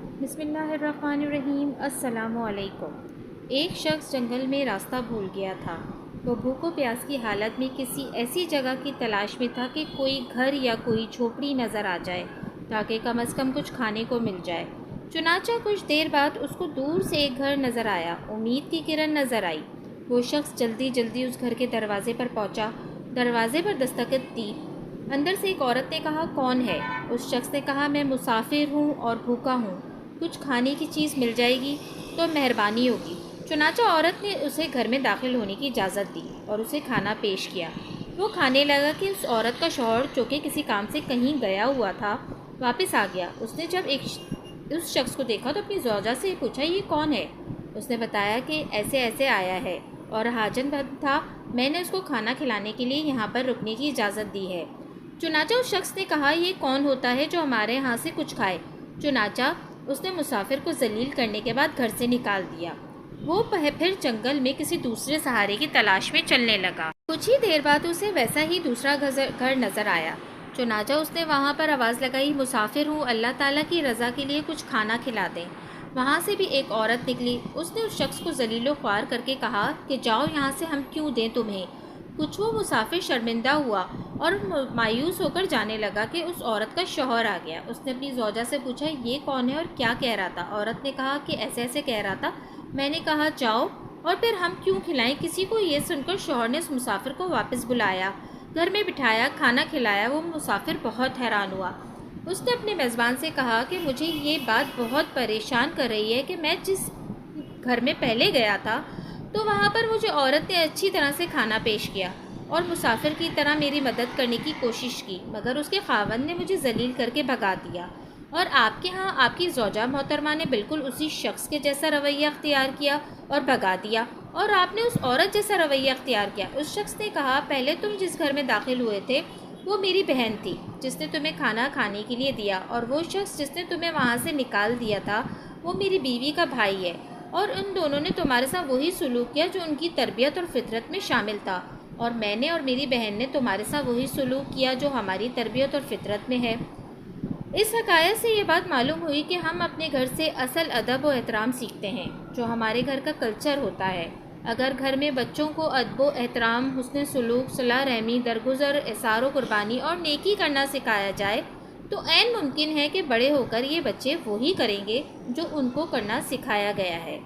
بسم اللہ الرحمن الرحیم۔ السلام علیکم۔ ایک شخص جنگل میں راستہ بھول گیا تھا۔ وہ بھوک و پیاس کی حالت میں کسی ایسی جگہ کی تلاش میں تھا کہ کوئی گھر یا کوئی جھوپڑی نظر آ جائے تاکہ کم از کم کچھ کھانے کو مل جائے۔ چنانچہ کچھ دیر بعد اس کو دور سے ایک گھر نظر آیا۔ امید کی کرن نظر آئی۔ وہ شخص جلدی جلدی اس گھر کے دروازے پر پہنچا، دروازے پر دستک دی۔ اندر سے ایک عورت نے کہا، کون ہے؟ اس شخص نے کہا، میں مسافر ہوں اور بھوکا ہوں، کچھ کھانے کی چیز مل جائے گی تو مہربانی ہوگی۔ چنانچہ عورت نے اسے گھر میں داخل ہونے کی اجازت دی اور اسے کھانا پیش کیا۔ وہ کھانے لگا کہ اس عورت کا شوہر، جو کہ کسی کام سے کہیں گیا ہوا تھا، واپس آ گیا۔ اس نے جب اس شخص کو دیکھا تو اپنی زوجہ سے پوچھا، یہ کون ہے؟ اس نے بتایا کہ ایسے ایسے آیا ہے اور حاجت مند تھا، میں نے اس کو کھانا کھلانے کے لیے یہاں پر رکنے کی اجازت دی ہے۔ چنانچہ اس شخص نے کہا، یہ کون ہوتا ہے جو ہمارے ہاں سے کچھ کھائے؟ چنانچہ اس نے مسافر کو ذلیل کرنے کے بعد گھر سے نکال دیا۔ وہ پھر جنگل میں کسی دوسرے سہارے کی تلاش میں چلنے لگا۔ کچھ ہی دیر بعد اسے ویسا ہی دوسرا گھر نظر آیا۔ چنانچہ اس نے وہاں پر آواز لگائی، مسافر ہوں، اللہ تعالیٰ کی رضا کے لیے کچھ کھانا کھلا دیں۔ وہاں سے بھی ایک عورت نکلی۔ اس نے اس شخص کو ذلیل و خوار کر کے کہا کہ جاؤ یہاں سے، ہم کیوں دیں تمہیں؟ کچھ وہ مسافر شرمندہ ہوا اور مایوس ہو کر جانے لگا کہ اس عورت کا شوہر آ گیا۔ اس نے اپنی زوجہ سے پوچھا، یہ کون ہے اور کیا کہہ رہا تھا؟ عورت نے کہا کہ ایسے ایسے کہہ رہا تھا، میں نے کہا جاؤ، اور پھر ہم کیوں کھلائیں کسی کو؟ یہ سن کر شوہر نے اس مسافر کو واپس بلایا، گھر میں بٹھایا، کھانا کھلایا۔ وہ مسافر بہت حیران ہوا۔ اس نے اپنے میزبان سے کہا کہ مجھے یہ بات بہت پریشان کر رہی ہے کہ میں جس گھر میں پہلے گیا تھا تو وہاں پر مجھے عورت نے اچھی طرح سے کھانا پیش کیا اور مسافر کی طرح میری مدد کرنے کی کوشش کی، مگر اس کے خاوند نے مجھے ذلیل کر کے بھگا دیا، اور آپ کے ہاں آپ کی زوجہ محترمہ نے بالکل اسی شخص کے جیسا رویہ اختیار کیا اور بھگا دیا، اور آپ نے اس عورت جیسا رویہ اختیار کیا۔ اس شخص نے کہا، پہلے تم جس گھر میں داخل ہوئے تھے وہ میری بہن تھی جس نے تمہیں کھانا کھانے کے لیے دیا، اور وہ شخص جس نے تمہیں وہاں سے نکال دیا تھا وہ میری بیوی کا بھائی ہے، اور ان دونوں نے تمہارے ساتھ وہی سلوک کیا جو ان کی تربیت اور فطرت میں شامل تھا، اور میں نے اور میری بہن نے تمہارے ساتھ وہی سلوک کیا جو ہماری تربیت اور فطرت میں ہے۔ اس حکایت سے یہ بات معلوم ہوئی کہ ہم اپنے گھر سے اصل ادب و احترام سیکھتے ہیں جو ہمارے گھر کا کلچر ہوتا ہے۔ اگر گھر میں بچوں کو ادب و احترام، حسن سلوک، صلہ رحمی، درگزر، احسان و قربانی اور نیکی کرنا سکھایا جائے تو عین ممکن ہے کہ بڑے ہو کر یہ بچے وہی کریں گے جو ان کو کرنا سکھایا گیا ہے۔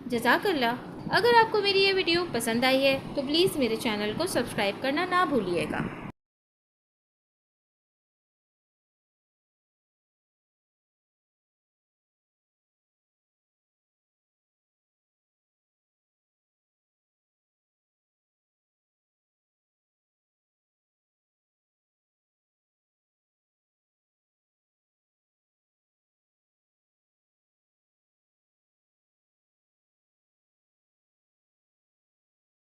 جزاک اللہ۔ اگر آپ کو میری یہ ویڈیو پسند آئی ہے تو پلیز میرے چینل کو سبسکرائب کرنا نہ بھولیے گا۔